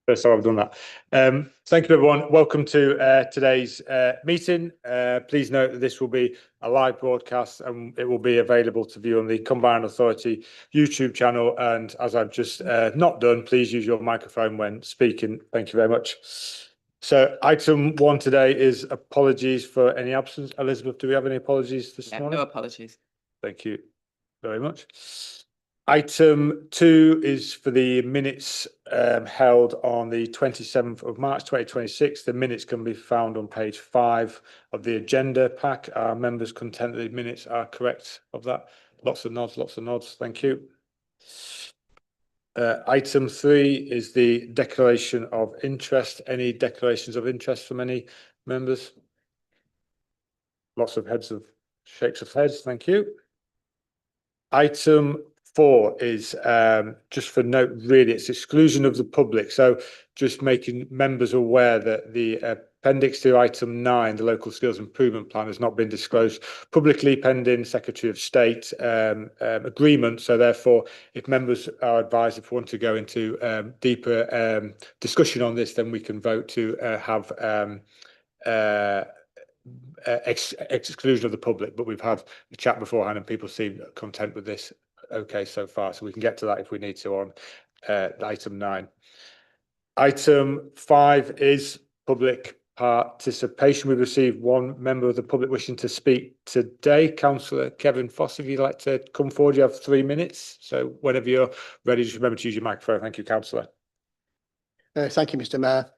First time I've done that. Thank you, everyone. Welcome to today's meeting. Please note that this will be a live broadcast and it will be available to view on the Combined Authority YouTube channel. And as I've just not done, please use your microphone when speaking. Thank you very much. So item 1 today is apologies for any absence. Elizabeth, do we have any apologies this morning? No apologies. Thank you very much. Item 2 is for the minutes held on the 27th of March 2026. The minutes can be found on page 5 of the agenda pack. Are members content that the minutes are correct of that? Lots of nods, lots of nods. Thank you. Item 3 is the declaration of interest. Any declarations of interest from any members? Lots of shakes of heads. Thank you. Item 4 is just for note, really, it's exclusion of the public. So just making members aware that the appendix to item 9, the local skills improvement plan, has not been disclosed publicly pending Secretary of State agreement. So therefore, if members are advised, if we want to go into deeper discussion on this, then we can vote to have exclusion of the public. But we've had a chat beforehand and people seem content with this okay so far, so we can get to that if we need to on item 9. Item 5 is public participation. We've received one member of the public wishing to speak today. Councillor Kevin Foss, if you'd like to come forward, you have 3 minutes. So whenever you're ready, just remember to use your microphone. Thank you, Councillor. Thank you, Mr. Mayor.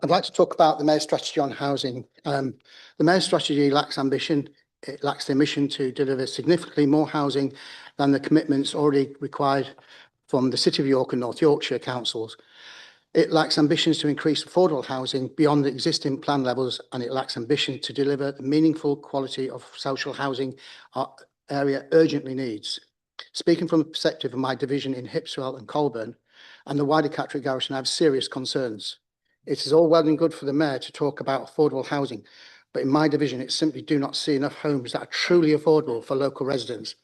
I'd like to talk about the Mayor's strategy on housing. The Mayor's strategy lacks ambition. It lacks the mission to deliver significantly more housing than the commitments already required from the City of York and North Yorkshire councils. It lacks ambitions to increase affordable housing beyond the existing plan levels, and it lacks ambition to deliver the meaningful quality of social housing our area urgently needs. Speaking from the perspective of my division in Hipswell and Colburn and the wider Catterick Garrison, I have serious concerns. It is all well and good for the Mayor to talk about affordable housing, but in my division, it simply do not see enough homes that are truly affordable for local residents.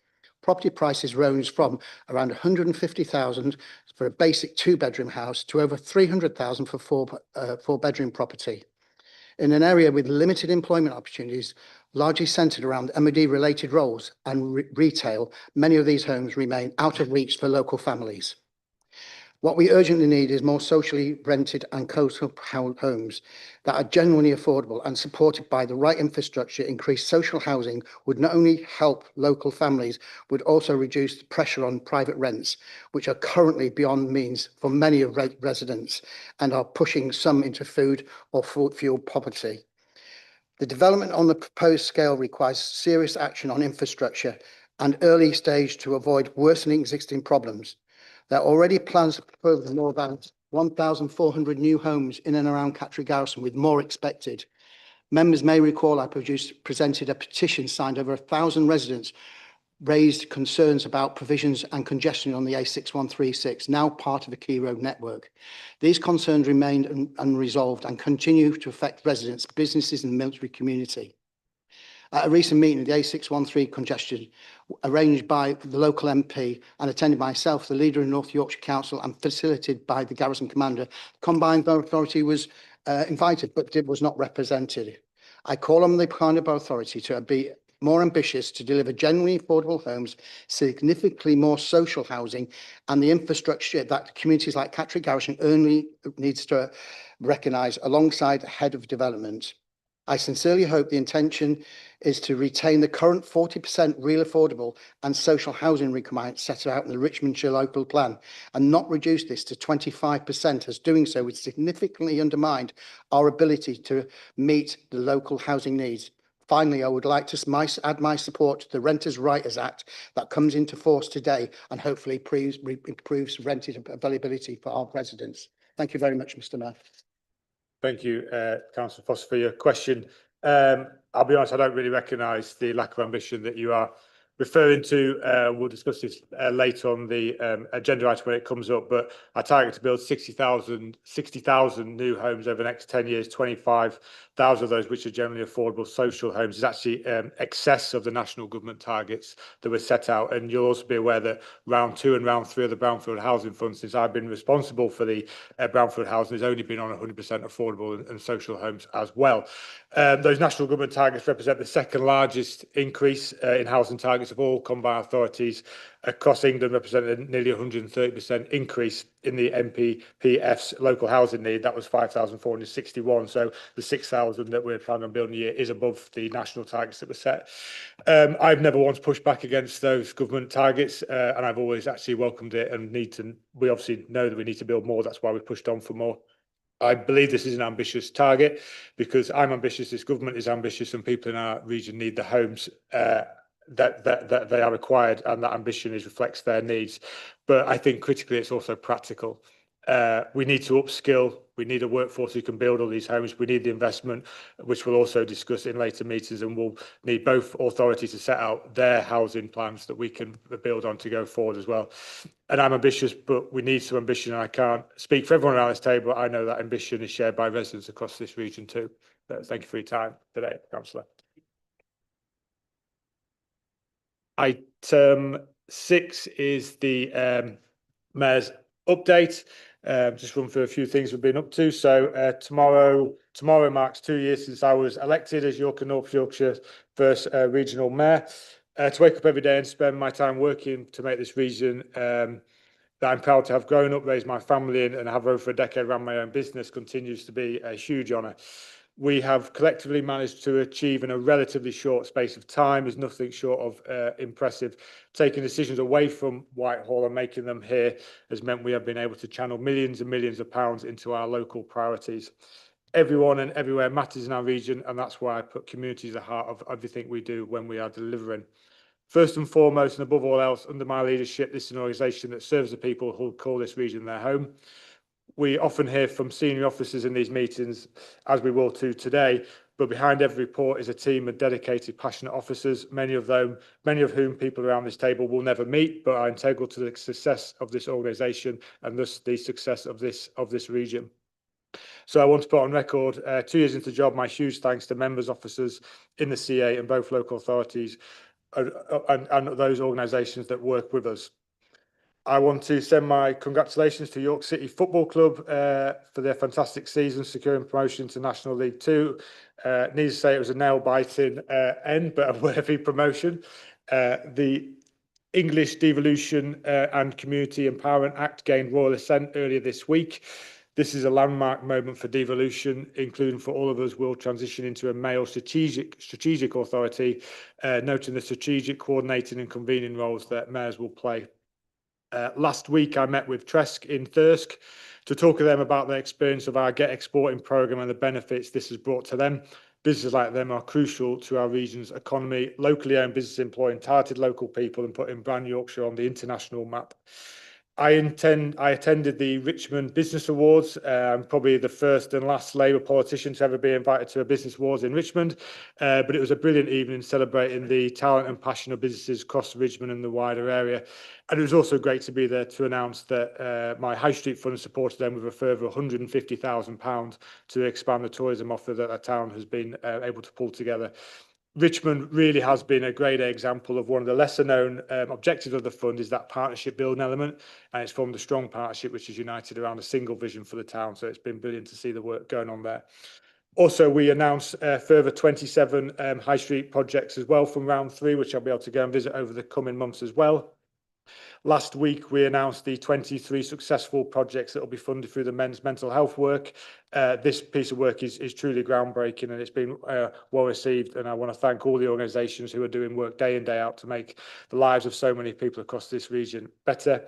Property prices range from around 150,000 for a basic 2-bedroom house to over 300,000 for four-bedroom property. In an area with limited employment opportunities, largely centred around MOD-related roles and retail, many of these homes remain out of reach for local families. What we urgently need is more socially rented and coastal homes that are genuinely affordable and supported by the right infrastructure. Increased social housing would not only help local families, would also reduce the pressure on private rents, which are currently beyond means for many of residents and are pushing some into food or fuel poverty. The development on the proposed scale requires serious action on infrastructure and early stage to avoid worsening existing problems. There are already plans to propose more than 1,400 new homes in and around Catterick Garrison, with more expected. Members may recall I presented a petition signed over 1,000 residents, raised concerns about provisions and congestion on the A6136, now part of the Key Road network. These concerns remain unresolved and continue to affect residents, businesses and the military community. At a recent meeting, the A613 congestion, arranged by the local MP and attended by myself, the leader in North Yorkshire Council, and facilitated by the Garrison Commander, the Combined Authority was invited but was not represented. I call on the Combined Authority to be more ambitious to deliver genuinely affordable homes, significantly more social housing, and the infrastructure that communities like Catterick Garrison only needs to recognise alongside the head of development. I sincerely hope the intention is to retain the current 40% real affordable and social housing requirements set out in the Richmondshire local plan and not reduce this to 25%, as doing so would significantly undermine our ability to meet the local housing needs. Finally, I would like to add my support to the Renters' Rights Act that comes into force today and hopefully improves rented availability for our residents. Thank you very much, Mr. Mayor. Thank you, Councillor Foster, for your question. I'll be honest, I don't really recognise the lack of ambition that you are referring to, we'll discuss this later on the agenda item when it comes up, but I target to build 60,000 new homes over the next 10 years, 25,000 of those which are generally affordable social homes is actually excess of the national government targets that were set out. And you'll also be aware that round 2 and round 3 of the Brownfield Housing Fund, since I've been responsible for the Brownfield housing, has only been on 100% affordable and social homes as well. Those national government targets represent the second largest increase in housing targets of all combined authorities across England, represented nearly 130% increase in the NPPF's local housing need. That was 5,461. So the 6,000 that we're planning on building a year is above the national targets that were set. I've never once pushed back against those government targets, and I've always actually welcomed it and we obviously know that we need to build more. That's why we've pushed on for more. I believe this is an ambitious target because I'm ambitious, this government is ambitious, and people in our region need the homes that they are required, and that ambition reflects their needs. But I think critically it's also practical. We need to upskill. We need a workforce who can build all these homes. We need the investment, which we'll also discuss in later meetings, and we'll need both authorities to set out their housing plans that we can build on to go forward as well. And I'm ambitious, but we need some ambition, and I can't speak for everyone around this table. I know that ambition is shared by residents across this region too. Thank you for your time today, Councillor. Item 6 is the Mayor's update. Just run through a few things we've been up to. So tomorrow marks 2 years since I was elected as York and North Yorkshire's first regional mayor. To wake up every day and spend my time working to make this region that I'm proud to have grown up, raised my family in, and have over a decade run my own business continues to be a huge honour. We have collectively managed to achieve in a relatively short space of time is nothing short of impressive. Taking decisions away from Whitehall and making them here has meant we have been able to channel millions and millions of pounds into our local priorities. Everyone and everywhere matters in our region, and that's why I put communities at the heart of everything we do when we are delivering. First and foremost, and above all else, under my leadership, this is an organisation that serves the people who call this region their home. We often hear from senior officers in these meetings, as we will too today, but behind every report is a team of dedicated, passionate officers, many of whom people around this table will never meet, but are integral to the success of this organisation and thus the success of this region. So I want to put on record, 2 years into the job, my huge thanks to members, officers in the CA and both local authorities and those organisations that work with us. I want to send my congratulations to York City Football Club for their fantastic season, securing promotion to National League 2. Needless to say, it was a nail-biting end, but a worthy promotion. The English Devolution and Community Empowerment Act gained royal assent earlier this week. This is a landmark moment for devolution, including for all of us will transition into a male strategic authority, noting the strategic, coordinating and convening roles that mayors will play. Last week, I met with Tresk in Thirsk to talk to them about their experience of our Get Exporting programme and the benefits this has brought to them. Businesses like them are crucial to our region's economy. Locally owned businesses employing talented local people and putting brand Yorkshire on the international map. I attended the Richmond Business Awards. Probably the first and last Labour politician to ever be invited to a business awards in Richmond. But it was a brilliant evening celebrating the talent and passion of businesses across Richmond and the wider area. And it was also great to be there to announce that my High Street Fund supported them with a further £150,000 to expand the tourism offer that our town has been able to pull together. Richmond really has been a great example of one of the lesser known objectives of the fund is that partnership building element, and it's formed a strong partnership which is united around a single vision for the town. So it's been brilliant to see the work going on there. Also, we announced further 27 high street projects as well from round 3, which I'll be able to go and visit over the coming months as well. Last week, we announced the 23 successful projects that will be funded through the men's mental health work. This piece of work is truly groundbreaking and it's been well received. And I want to thank all the organisations who are doing work day in, day out to make the lives of so many people across this region better.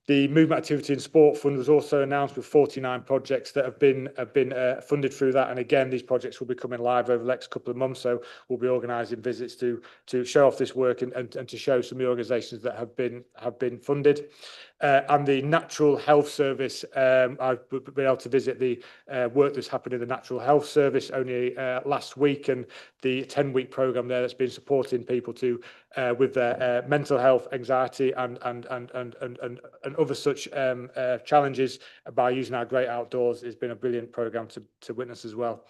The Movement Activity and Sport Fund was also announced with 49 projects that have been funded through that. And again, these projects will be coming live over the next couple of months. So we'll be organising visits to show off this work and to show some of the organisations that have been funded. And the Natural Health Service, I've been able to visit the work that's happened in the Natural Health Service only last week, and the 10-week programme there that's been supporting people to with their mental health, anxiety, and other such challenges by using our great outdoors has been a brilliant programme to witness as well.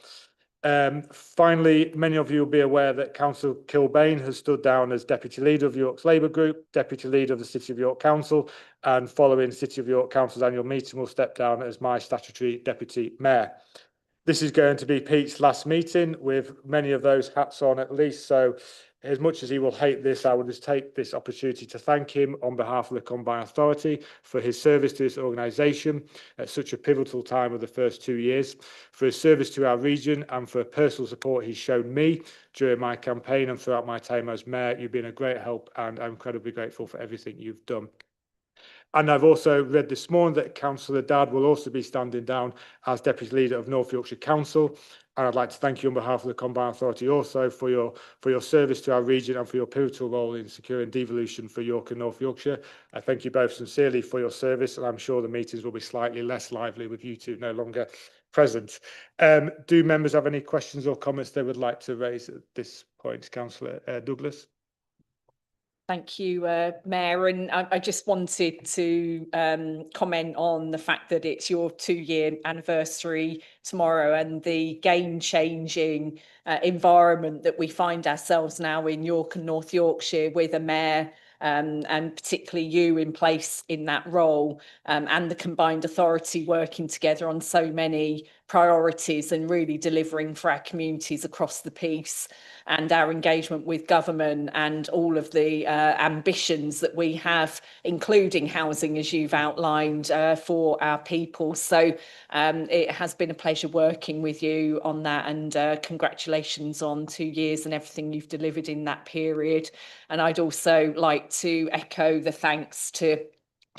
Finally, many of you will be aware that Councillor Kilbane has stood down as Deputy Leader of York's Labour Group, Deputy Leader of the City of York Council, and following City of York Council's annual meeting will step down as my statutory Deputy Mayor. This is going to be Pete's last meeting with many of those hats on at least, so as much as he will hate this, I will just take this opportunity to thank him on behalf of the Combine Authority for his service to this organisation at such a pivotal time of the first 2 years, for his service to our region and for personal support he's shown me during my campaign and throughout my time as Mayor. You've been a great help and I'm incredibly grateful for everything you've done. And I've also read this morning that Councillor Dadd will also be standing down as Deputy Leader of North Yorkshire Council. And I'd like to thank you on behalf of the Combine Authority also for your service to our region and for your pivotal role in securing devolution for York and North Yorkshire. I thank you both sincerely for your service, and I'm sure the meetings will be slightly less lively with you two no longer present. Do members have any questions or comments they would like to raise at this point? Councillor Douglas. Thank you, Mayor. And I just wanted to comment on the fact that it's your 2-year anniversary tomorrow and the game-changing environment that we find ourselves now in York and North Yorkshire with a mayor and particularly you in place in that role and the combined authority working together on so many priorities and really delivering for our communities across the piece, and our engagement with government and all of the ambitions that we have, including housing, as you've outlined, for our people. So it has been a pleasure working with you on that, and congratulations on 2 years and everything you've delivered in that period. And I'd also like to echo the thanks to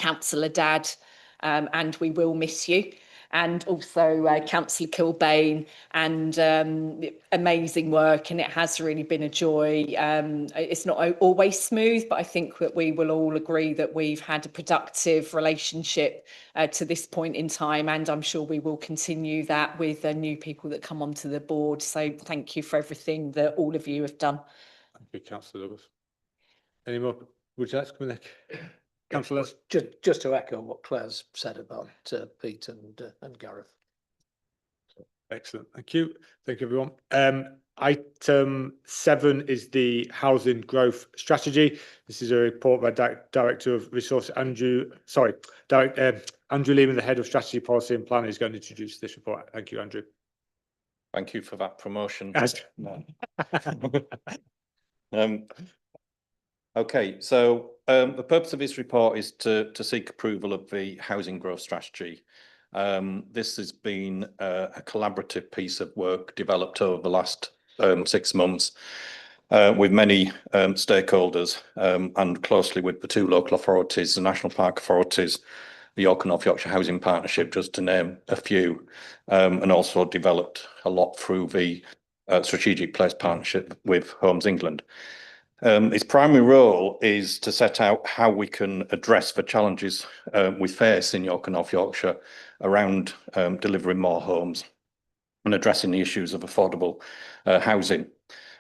Councillor Dadd, and we will miss you. And also Councillor Kilbane, and amazing work, and it has really been a joy. It's not always smooth, but I think that we will all agree that we've had a productive relationship to this point in time, and I'm sure we will continue that with new people that come onto the board. So thank you for everything that all of you have done. Thank you, Councillor Douglas. Any more? Would you like to come in? Councillor, just to echo what Claire's said about Pete and Gareth. Excellent. Thank you. Thank you, everyone. Item 7 is the housing growth strategy. This is a report by Director of Resource Andrew Lehman, the Head of Strategy, Policy and Planning, is going to introduce this report. Thank you, Andrew. Thank you for that promotion. Okay, so the purpose of this report is to seek approval of the housing growth strategy. This has been a collaborative piece of work developed over the last 6 months with many stakeholders and closely with the 2 local authorities, the National Park Authorities, the York and North Yorkshire Housing Partnership, just to name a few, and also developed a lot through the Strategic Place Partnership with Homes England. Its primary role is to set out how we can address the challenges we face in York and North Yorkshire around delivering more homes and addressing the issues of affordable housing.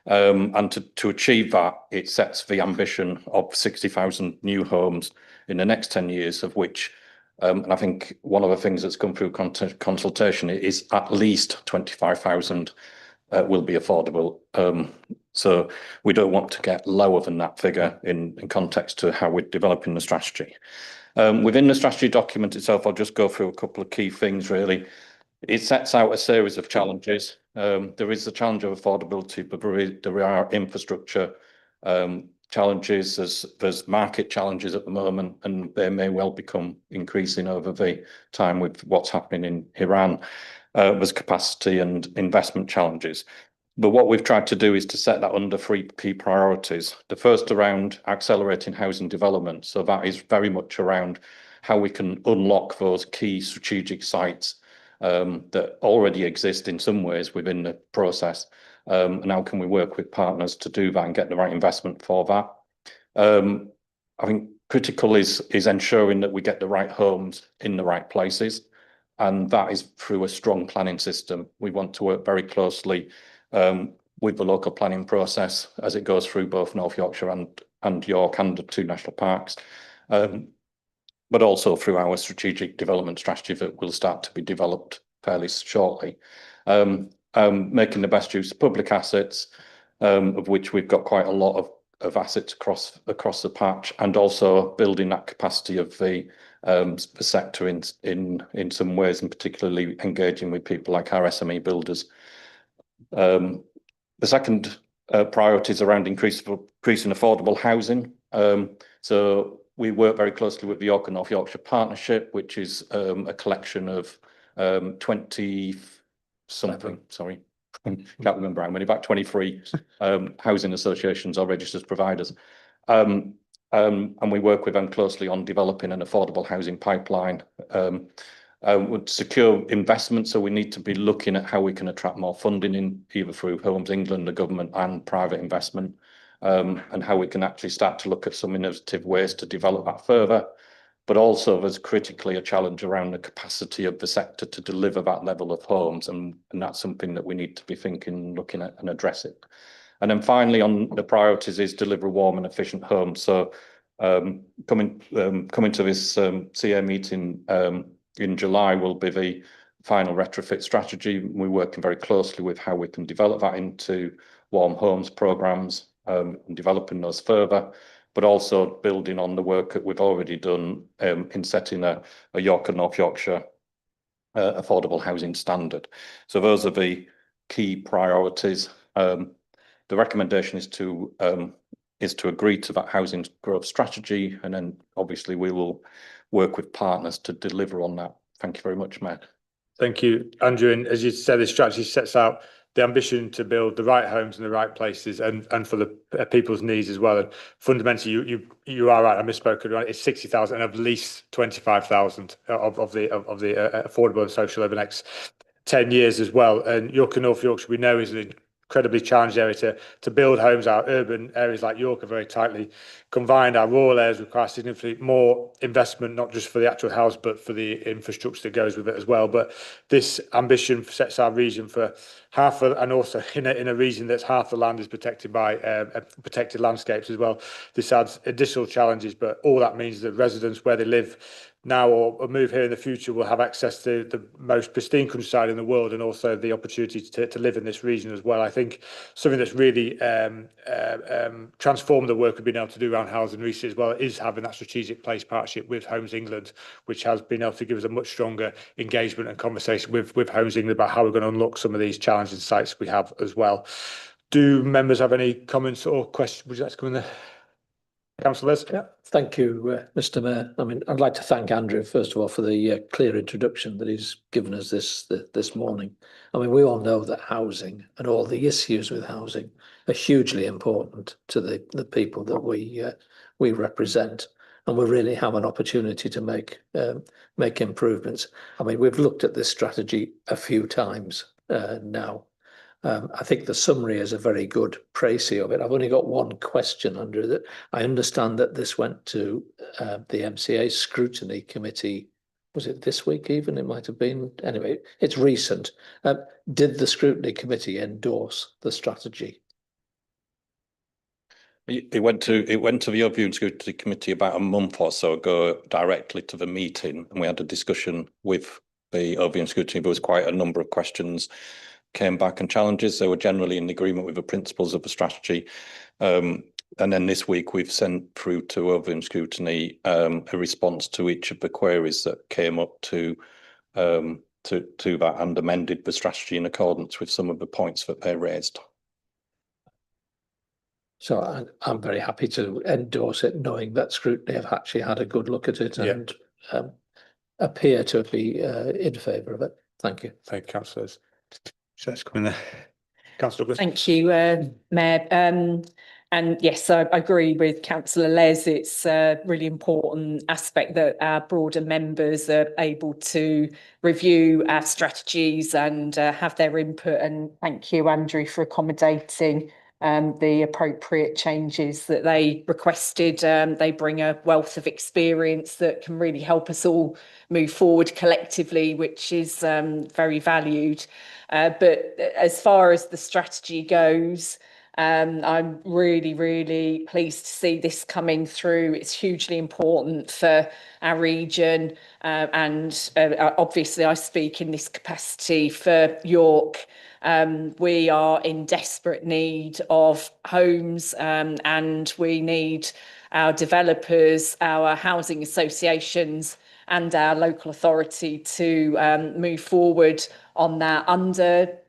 And to achieve that, it sets the ambition of 60,000 new homes in the next 10 years, of which, and I think one of the things that's come through consultation is at least 25,000 will be affordable. So we don't want to get lower than that figure in context to how we're developing the strategy. Within the strategy document itself, I'll just go through a couple of key things really. It sets out a series of challenges. There is the challenge of affordability, but there are infrastructure challenges, there's market challenges at the moment, and they may well become increasing over the time with what's happening in Iran. There's capacity and investment challenges. But what we've tried to do is to set that under 3 key priorities. The first around accelerating housing development. So that is very much around how we can unlock those key strategic sites that already exist in some ways within the process, and how can we work with partners to do that and get the right investment for that. I think critical is ensuring that we get the right homes in the right places, and that is through a strong planning system. We want to work very closely with the local planning process as it goes through both North Yorkshire and York and the 2 national parks, but also through our strategic development strategy that will start to be developed fairly shortly. Making the best use of public assets, of which we've got quite a lot of assets across the patch, and also building that capacity of the sector in some ways, and particularly engaging with people like our SME builders. The second priority is around increasing affordable housing. So we work very closely with the York and North Yorkshire Partnership, which is a collection of 20 something, sorry, can't remember how many, about 23 housing associations or registered providers. And we work with them closely on developing an affordable housing pipeline. Would secure investment, so we need to be looking at how we can attract more funding in either through Homes England, the government, and private investment, and how we can actually start to look at some innovative ways to develop that further. But also there's critically a challenge around the capacity of the sector to deliver that level of homes, and that's something that we need to be thinking, looking at and addressing. And then finally on the priorities is deliver warm and efficient homes. So coming to this CA meeting in July will be the final retrofit strategy. We're working very closely with how we can develop that into warm homes programs, and developing those further, but also building on the work that we've already done in setting a York and North Yorkshire affordable housing standard. So those are the key priorities. The recommendation is to agree to that housing growth strategy, and then obviously we will work with partners to deliver on that. Thank you very much, Matt. Thank you, Andrew. And as you said, this strategy sets out the ambition to build the right homes in the right places and for the people's needs as well. And fundamentally, you are right. I misspoke. It's 60,000 and at least 25,000 of the affordable and social over the next 10 years as well. And York and North Yorkshire, we know, is an incredibly challenged area to build homes. Our urban areas like York are very tightly confined. Our rural areas require significantly more investment, not just for the actual house, but for the infrastructure that goes with it as well. But this ambition sets our region for half, and also in a region that's half the land is protected by protected landscapes as well. This adds additional challenges, but all that means that residents where they live now or move here in the future will have access to the most pristine countryside in the world, and also the opportunity to live in this region as well. I think something that's really transformed the work we've been able to do around housing recently as well is having that strategic place partnership with Homes England, which has been able to give us a much stronger engagement and conversation with Homes England about how we're going to unlock some of these challenging sites we have as well. Do members have any comments or questions? Would you like to come in there? Councillors? Yeah, thank you, Mr. Mayor. I mean, I'd like to thank Andrew, first of all, for the clear introduction that he's given us this morning. I mean, we all know that housing and all the issues with housing are hugely important to the people that we represent, and we really have an opportunity to make improvements. I mean, we've looked at this strategy a few times now. I think the summary is a very good précis of it. I've only got one question under that. I understand that this went to the MCA scrutiny committee. Was it this week even? It might have been. Anyway, it's recent. Did the scrutiny committee endorse the strategy? It went to the Overview and Scrutiny Committee about a month or so ago, directly to the meeting, and we had a discussion with the Overview and Scrutiny. There was quite a number of questions came back and challenges. They were generally in agreement with the principles of the strategy. And then this week we've sent through to Overview and Scrutiny a response to each of the queries that came up to that, and amended the strategy in accordance with some of the points that they raised. So I'm very happy to endorse it, knowing that scrutiny have actually had a good look at it and appear to be in favour of it. Thank you. Thank you, councillors. So let's come in there. Councillor Douglas. Thank you, Mayor. And yes, I agree with Councillor Les. It's a really important aspect that our broader members are able to review our strategies and have their input. And thank you, Andrew, for accommodating the appropriate changes that they requested. They bring a wealth of experience that can really help us all move forward collectively, which is very valued. But as far as the strategy goes, I'm really, really pleased to see this coming through. It's hugely important for our region, and obviously I speak in this capacity for York. We are in desperate need of homes, and we need our developers, our housing associations and our local authority to move forward on that under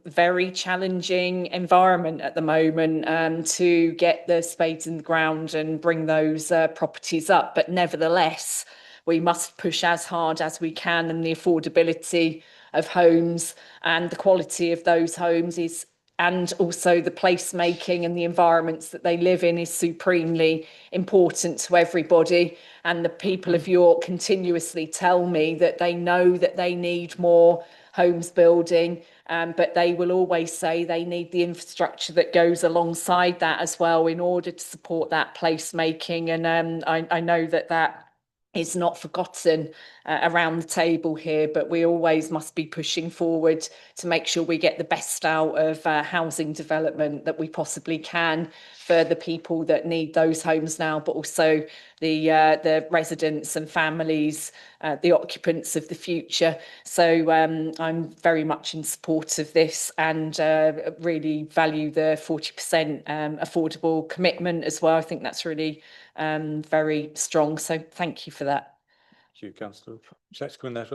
very challenging environment at the moment, to get the spades in the ground and bring those properties up. But nevertheless, we must push as hard as we can, and the affordability of homes and the quality of those homes is, and also the placemaking and the environments that they live in, is supremely important to everybody. And the people of York continuously tell me that they know that they need more homes building, but they will always say they need the infrastructure that goes alongside that as well in order to support that placemaking. And I know that that is not forgotten around the table here, but we always must be pushing forward to make sure we get the best out of housing development that we possibly can for the people that need those homes now, but also the residents and families, the occupants of the future. So I'm very much in support of this, and really value the 40% affordable commitment as well. I think that's really very strong. So thank you for that. Thank you, Councillor. Let's go in there.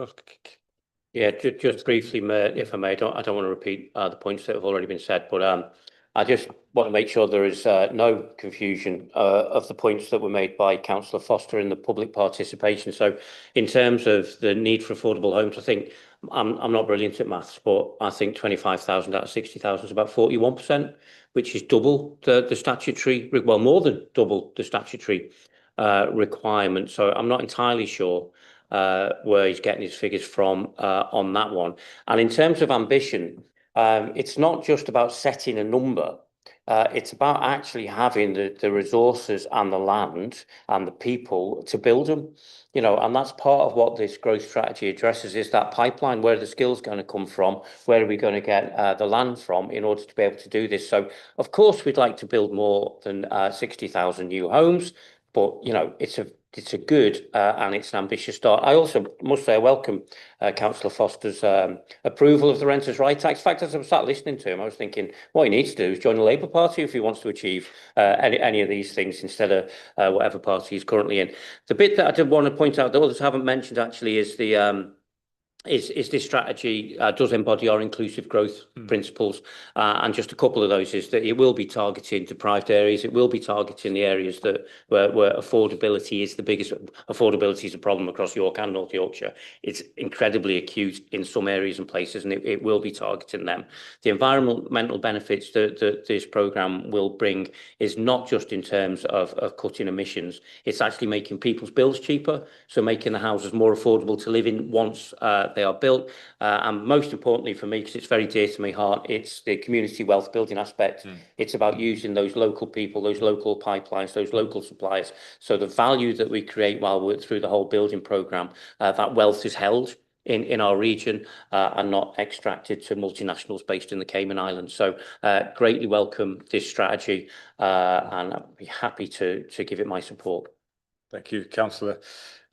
Yeah, just briefly, Mayor, if I may, I don't want to repeat the points that have already been said, but I just want to make sure there is no confusion of the points that were made by Councillor Foster in the public participation. So in terms of the need for affordable homes, I think I'm not brilliant at maths, but I think 25,000 out of 60,000 is about 41%, which is double the statutory, well, more than double the statutory requirement. So I'm not entirely sure where he's getting his figures from on that one. And in terms of ambition, it's not just about setting a number. It's about actually having the resources and the land and the people to build them, you know, and that's part of what this growth strategy addresses, is that pipeline. Where are the skills going to come from? Where are we going to get the land from in order to be able to do this? So, of course, we'd like to build more than 60,000 new homes, but, you know, it's a good and it's an ambitious start. I also must say I welcome Councillor Foster's approval of the Renters' Rights Act. In fact, as I was sat listening to him, I was thinking what he needs to do is join the Labour Party if he wants to achieve any of these things instead of whatever party he's currently in. The bit that I did want to point out that others haven't mentioned actually is the is this strategy does embody our inclusive growth principles, and just a couple of those is that it will be targeting deprived areas. It will be targeting the areas that where affordability is the biggest. Affordability is a problem across York and North Yorkshire. It's incredibly acute in some areas and places, and it will be targeting them. The environmental benefits that this programme will bring is not just in terms of cutting emissions. It's actually making people's bills cheaper, so making the houses more affordable to live in once they are built, and most importantly for me, because it's very dear to my heart, it's the community wealth building aspect. It's about using those local people, those local pipelines, those local suppliers. So the value that we create while we're through the whole building programme, that wealth is held in our region and not extracted to multinationals based in the Cayman Islands. So greatly welcome this strategy, and I'd be happy to give it my support. Thank you, Councillor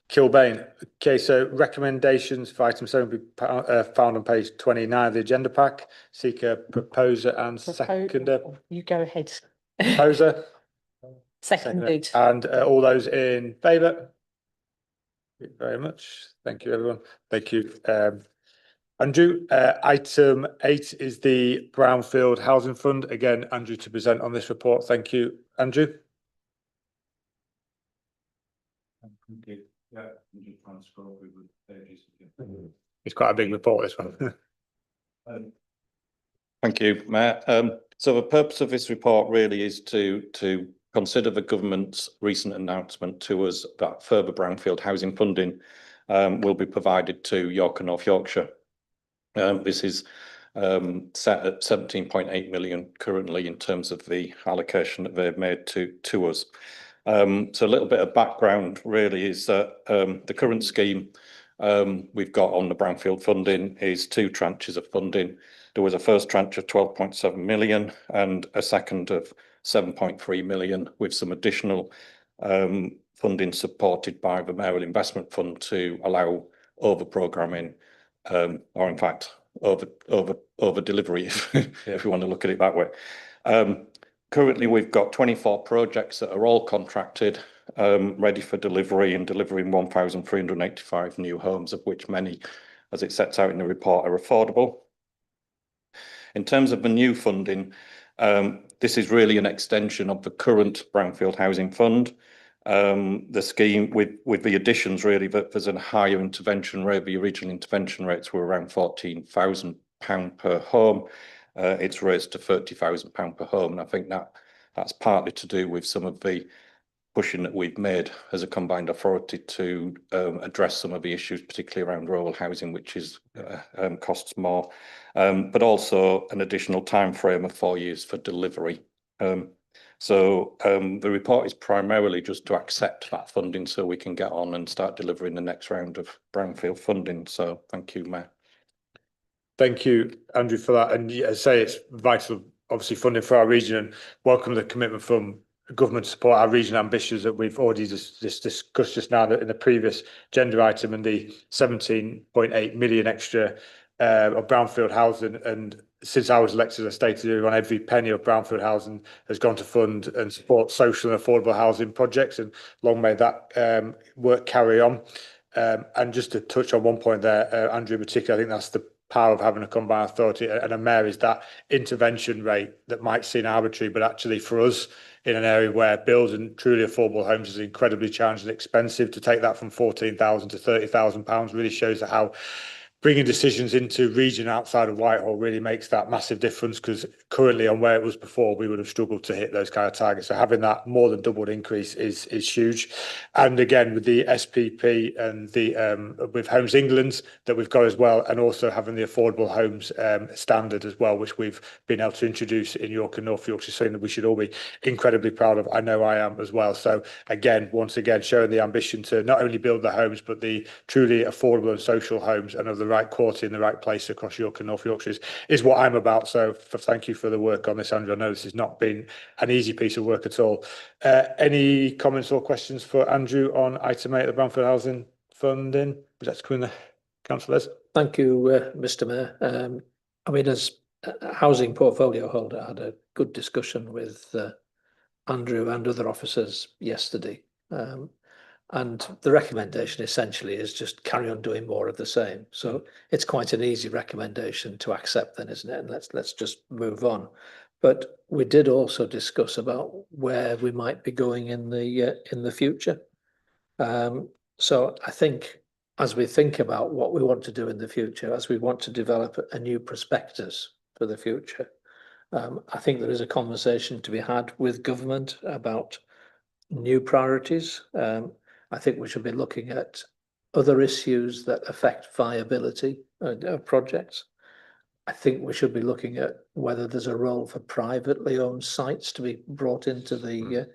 Kilbane. Okay, so recommendations for item 7 will be found on page 29 of the agenda pack. Seek a proposer and seconder. You go ahead. Proposer. Seconded. And all those in favour? Thank you very much. Thank you, everyone. Thank you. Andrew, item 8 is the Brownfield Housing Fund. Again, Andrew to present on this report. Thank you, Andrew. Thank you. Yeah, I'm just trying to scroll through the pages. It's quite a big report, this one. Thank you, Mayor. So the purpose of this report really is to consider the government's recent announcement to us that further brownfield housing funding will be provided to York and North Yorkshire. This is set at 17.8 million currently in terms of the allocation that they've made to us. So a little bit of background really is that the current scheme we've got on the brownfield funding is 2 tranches of funding. There was a first tranche of 12.7 million and a second of 7.3 million with some additional funding supported by the Mayoral Investment Fund to allow over programming, or in fact over delivery, if you want to look at it that way. Currently, we've got 24 projects that are all contracted, ready for delivery and delivering 1,385 new homes, of which many, as it sets out in the report, are affordable. In terms of the new funding, this is really an extension of the current Brownfield Housing Fund. The scheme with the additions really that there's a higher intervention rate. The original intervention rates were around £14,000 per home. It's raised to £30,000 per home, and I think that's partly to do with some of the pushing that we've made as a combined authority to address some of the issues, particularly around rural housing, which is costs more, but also an additional time frame of 4 years for delivery. So the report is primarily just to accept that funding so we can get on and start delivering the next round of brownfield funding. So thank you, Mayor. Thank you, Andrew, for that. And as I say, it's vital, obviously, funding for our region, and welcome the commitment from government to support our regional ambitions that we've already discussed just now in the previous agenda item, and the 17.8 million extra of brownfield housing. And since I was elected, as stated earlier on, every penny of brownfield housing has gone to fund and support social and affordable housing projects, and long may that work carry on. And just to touch on one point there, Andrew, in particular, I think that's the power of having a combined authority and a mayor, is that intervention rate that might seem arbitrary, but actually for us in an area where building truly affordable homes is incredibly challenging and expensive, to take that from £14,000 to £30,000 really shows how bringing decisions into region outside of Whitehall really makes that massive difference, because currently on where it was before, we would have struggled to hit those kind of targets. So having that more than doubled increase is huge. And again, with the SPP and the with Homes England that we've got as well, and also having the affordable homes standard as well, which we've been able to introduce in York and North Yorkshire, something that we should all be incredibly proud of. I know I am as well. So again, once again, showing the ambition to not only build the homes, but the truly affordable and social homes, and of the right quality in the right place across York and North Yorkshire is what I'm about. So thank you for the work on this, Andrew. I know this has not been an easy piece of work at all. Any comments or questions for Andrew on item 8 of the Brownfield Housing Funding? Would that come in there, councillors? Thank you, Mr. Mayor. I mean, as a housing portfolio holder, I had a good discussion with Andrew and other officers yesterday. And the recommendation essentially is just carry on doing more of the same. So it's quite an easy recommendation to accept then, isn't it? And let's just move on. But we did also discuss about where we might be going in the future. So I think as we think about what we want to do in the future, as we want to develop a new prospectus for the future, I think there is a conversation to be had with government about new priorities. I think we should be looking at other issues that affect viability of projects. I think we should be looking at whether there's a role for privately owned sites to be brought into the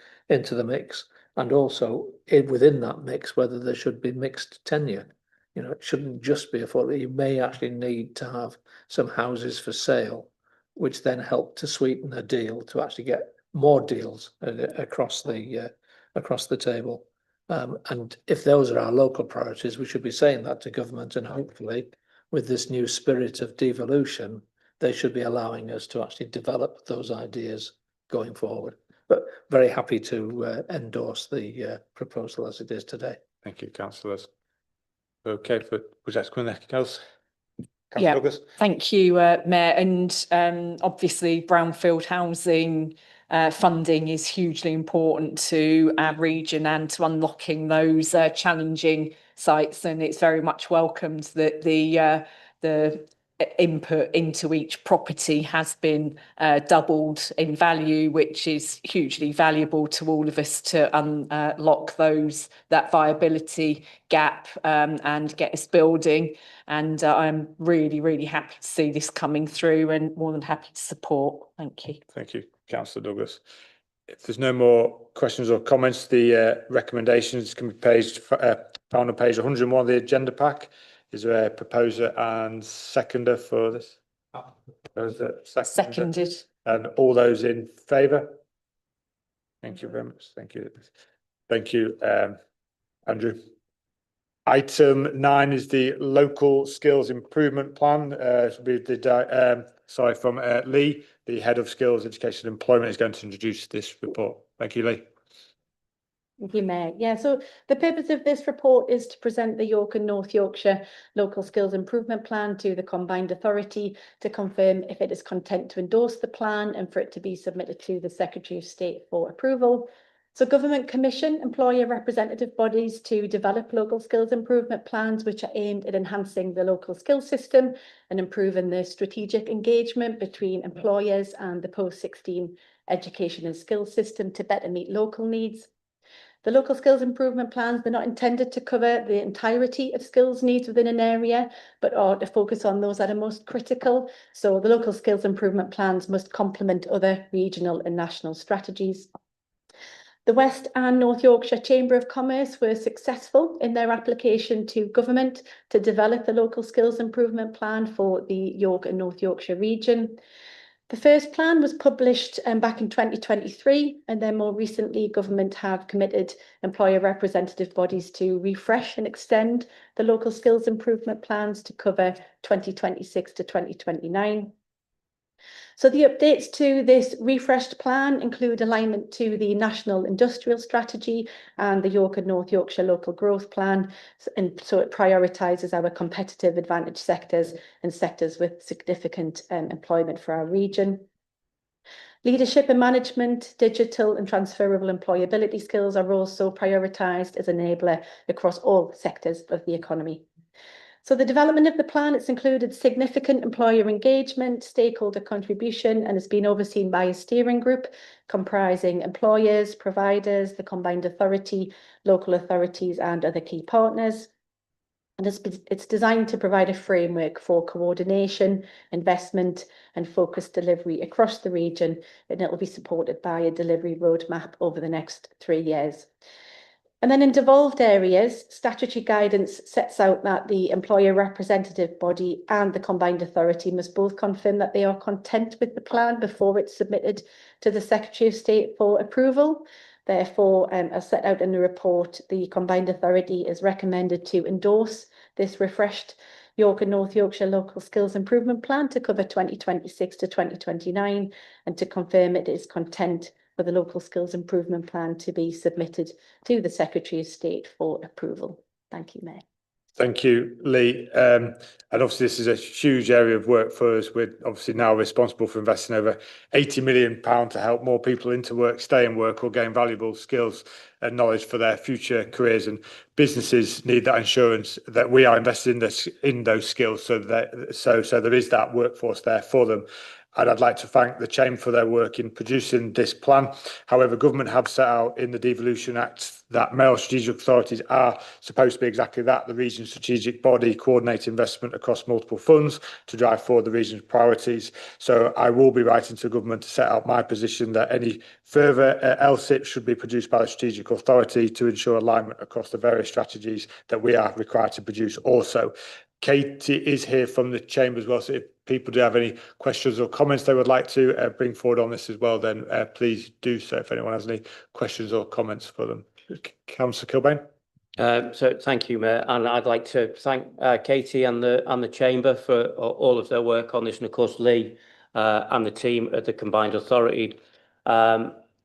mix, and also within that mix whether there should be mixed tenure. You know, it shouldn't just be affordable. You may actually need to have some houses for sale, which then help to sweeten a deal to actually get more deals across the table. And if those are our local priorities, we should be saying that to government, and hopefully with this new spirit of devolution, they should be allowing us to actually develop those ideas going forward. But very happy to endorse the proposal as it is today. Thank you, councillors. Okay, was that anything else? Yeah, Douglas? Thank you, Mayor. And obviously brownfield housing funding is hugely important to our region and to unlocking those challenging sites, and it's very much welcomed that the input into each property has been doubled in value, which is hugely valuable to all of us to unlock that viability gap and get us building. And I'm really, really happy to see this coming through and more than happy to support. Thank you. Thank you, Councillor Douglas. If there's no more questions or comments, the recommendations can be found on page 101 of the agenda pack. Is there a proposer and seconder for this? Seconded. And all those in favour? Thank you very much. Thank you. Thank you, Andrew. Item 9 is the local skills improvement plan. From Lee, the head of skills education and employment, is going to introduce this report. Thank you, Lee. Thank you, Mayor. Yeah, so the purpose of this report is to present the York and North Yorkshire Local Skills Improvement Plan to the Combined Authority to confirm if it is content to endorse the plan and for it to be submitted to the Secretary of State for approval. So government commission employer representative bodies to develop local skills improvement plans which are aimed at enhancing the local skills system and improving the strategic engagement between employers and the post-16 education and skills system to better meet local needs. The local skills improvement plans, they're not intended to cover the entirety of skills needs within an area, but are to focus on those that are most critical. So the local skills improvement plans must complement other regional and national strategies. The West and North Yorkshire Chamber of Commerce were successful in their application to government to develop the local skills improvement plan for the York and North Yorkshire region. The first plan was published back in 2023, and then more recently government have committed employer representative bodies to refresh and extend the local skills improvement plans to cover 2026 to 2029. So the updates to this refreshed plan include alignment to the National Industrial Strategy and the York and North Yorkshire Local Growth Plan. And so it prioritises our competitive advantage sectors and sectors with significant employment for our region. Leadership and management, digital and transferable employability skills are also prioritised as an enabler across all sectors of the economy. So the development of the plan, it's included significant employer engagement, stakeholder contribution, and has been overseen by a steering group comprising employers, providers, the Combined Authority, local authorities, and other key partners. And it's designed to provide a framework for coordination, investment, and focused delivery across the region, and it will be supported by a delivery roadmap over the next 3 years. And then in devolved areas, statutory guidance sets out that the employer representative body and the Combined Authority must both confirm that they are content with the plan before it's submitted to the Secretary of State for approval. Therefore, as set out in the report, the Combined Authority is recommended to endorse this refreshed York and North Yorkshire Local Skills Improvement Plan to cover 2026 to 2029 and to confirm it is content for the Local Skills Improvement Plan to be submitted to the Secretary of State for approval. Thank you, Mayor. Thank you, Lee. And obviously this is a huge area of work for us. We're obviously now responsible for investing over £80 million to help more people into work, stay in work, or gain valuable skills and knowledge for their future careers. And businesses need that assurance that we are invested in those skills, so there is that workforce there for them. And I'd like to thank the Chamber for their work in producing this plan. However, government have set out in the Devolution Act that male strategic authorities are supposed to be exactly that, the region's strategic body, coordinate investment across multiple funds to drive forward the region's priorities. So I will be writing to government to set out my position that any further LSIP should be produced by the strategic authority to ensure alignment across the various strategies that we are required to produce also. Katie is here from the Chamber as well, so if people do have any questions or comments they would like to bring forward on this as well, then please do so if anyone has any questions or comments for them. Councillor Kilbane. So thank you, Mayor, and I'd like to thank Katie and the Chamber for all of their work on this, and of course Lee and the team at the Combined Authority.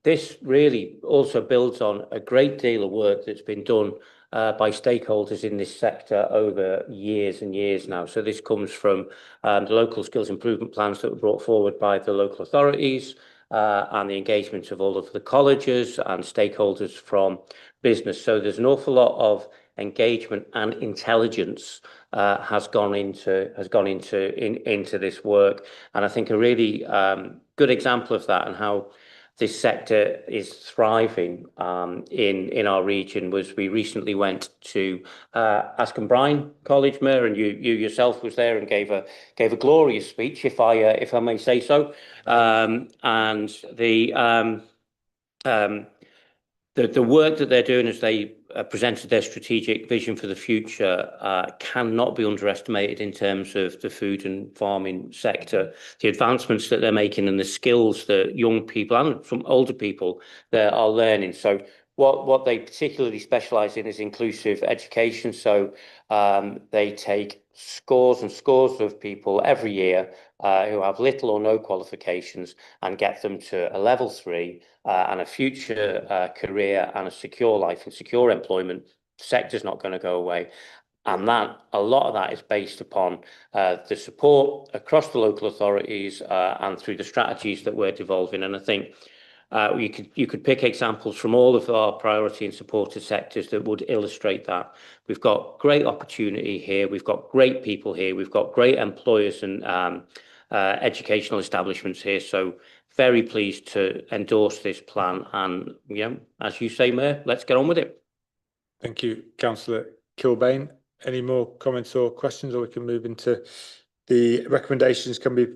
This really also builds on a great deal of work that's been done by stakeholders in this sector over years and years now. So this comes from the local skills improvement plans that were brought forward by the local authorities and the engagement of all of the colleges and stakeholders from business. So there's an awful lot of engagement and intelligence has gone into this work. And I think a really good example of that and how this sector is thriving in our region was we recently went to Askham Bryan College, Mayor, and you yourself was there and gave a glorious speech, if I may say so. And the work that they're doing as they presented their strategic vision for the future cannot be underestimated in terms of the food and farming sector, the advancements that they're making and the skills that young people and some older people that are learning. So what they particularly specialise in is inclusive education. So they take scores and scores of people every year who have little or no qualifications and get them to a level 3 and a future career and a secure life and secure employment. The sector's not going to go away. And that a lot of that is based upon the support across the local authorities and through the strategies that we're devolving. And I think you could pick examples from all of our priority and supported sectors that would illustrate that. We've got great opportunity here. We've got great people here. We've got great employers and educational establishments here. So very pleased to endorse this plan. And, you know, as you say, Mayor, let's get on with it. Thank you, Councillor Kilbane. Any more comments or questions, or we can move into the recommendations can be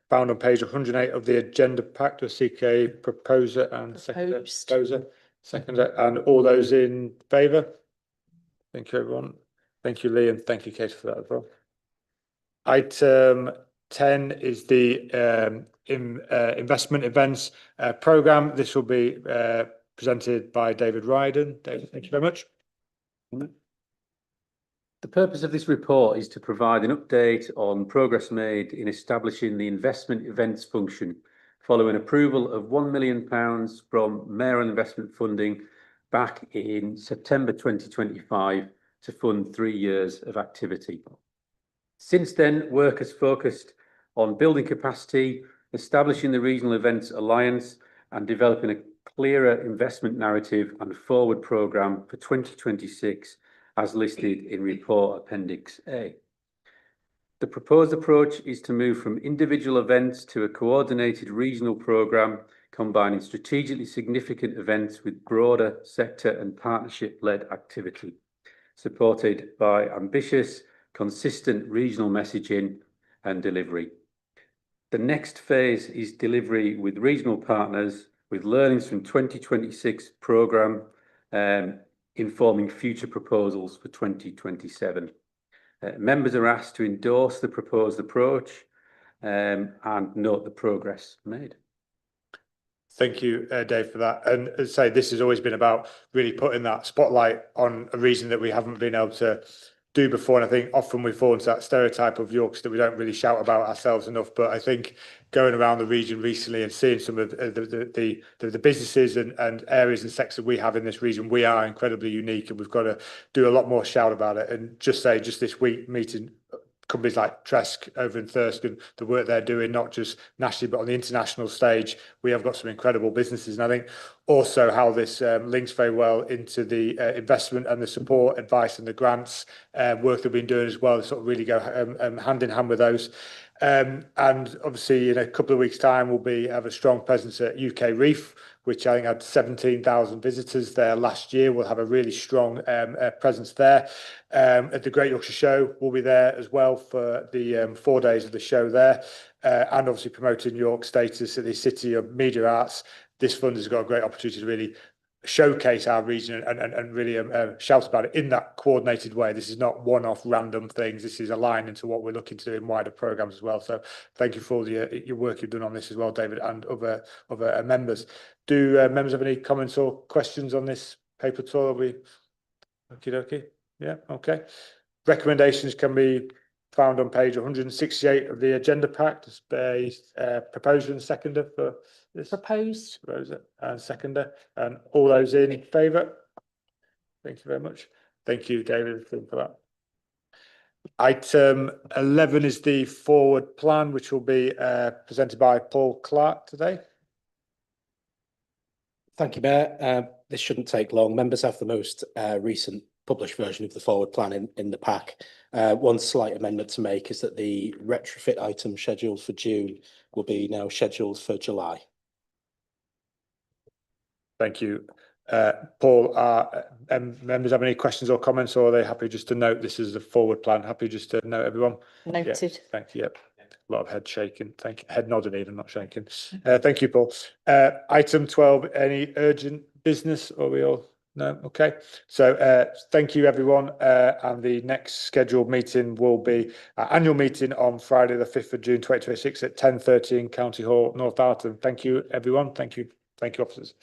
found on page 108 of the agenda pack. To seek a proposer and seconder, and all those in favour? Thank you, everyone. Thank you, Lee, and thank you, Kate, for that as well. Item 10 is the investment events programme. This will be presented by David Ryden. David, thank you very much. The purpose of this report is to provide an update on progress made in establishing the investment events function following approval of £1 million from Mayoral Investment Funding back in September 2025 to fund 3 years of activity. Since then, work has focused on building capacity, establishing the Regional Events Alliance, and developing a clearer investment narrative and forward programme for 2026 as listed in Report Appendix A. The proposed approach is to move from individual events to a coordinated regional programme combining strategically significant events with broader sector and partnership-led activity, supported by ambitious, consistent regional messaging and delivery. The next phase is delivery with regional partners, with learnings from 2026 programme informing future proposals for 2027. Members are asked to endorse the proposed approach and note the progress made. Thank you, Dave, for that. And as I say, this has always been about really putting that spotlight on a region that we haven't been able to do before. And I think often we fall into that stereotype of Yorkshire that we don't really shout about ourselves enough. But I think going around the region recently and seeing some of the businesses and areas and sectors we have in this region, we are incredibly unique, and we've got to do a lot more shout about it. And just this week, meeting companies like Tresk over in Thurston, the work they're doing, not just nationally, but on the international stage, we have got some incredible businesses. And I think also how this links very well into the investment and the support, advice and the grants work they've been doing as well, sort of really go hand in hand with those. And obviously in a couple of weeks' time, we'll have a strong presence at UK Reef, which I think had 17,000 visitors there last year. We'll have a really strong presence there. At the Great Yorkshire Show, we'll be there as well for the 4 days of the show there. And obviously promoting York's status at the City of Media Arts. This fund has got a great opportunity to really showcase our region and really shout about it in that coordinated way. This is not one-off random things. This is aligned into what we're looking to do in wider programmes as well. So thank you for all your work you've done on this as well, David, and other members. Do members have any comments or questions on this paper at all? Are we okie dokie? Yeah, okay. Recommendations can be found on page 168 of the agenda pack. There's a proposer and seconder for this. Proposed. Proposer and seconder. And all those in favour? Thank you very much. Thank you, David, for that. Item 11 is the forward plan, which will be presented by Paul Clark today. Thank you, Mayor. This shouldn't take long. Members have the most recent published version of the forward plan in the pack. One slight amendment to make is that the retrofit item scheduled for June will be now scheduled for July. Thank you. Paul, members have any questions or comments, or are they happy just to note this is a forward plan? Happy just to note, everyone? Noted. Yeah, thank you. Yep. A lot of head shaking. Thank you. Head nodding even, not shaking. Thank you, Paul. Item 12, any urgent business, or we all? No? Okay. So thank you, everyone. And the next scheduled meeting will be our annual meeting on Friday, the 5th of June, 2026 at 10:30 in County Hall, Northallerton. Thank you, everyone. Thank you. Thank you, officers.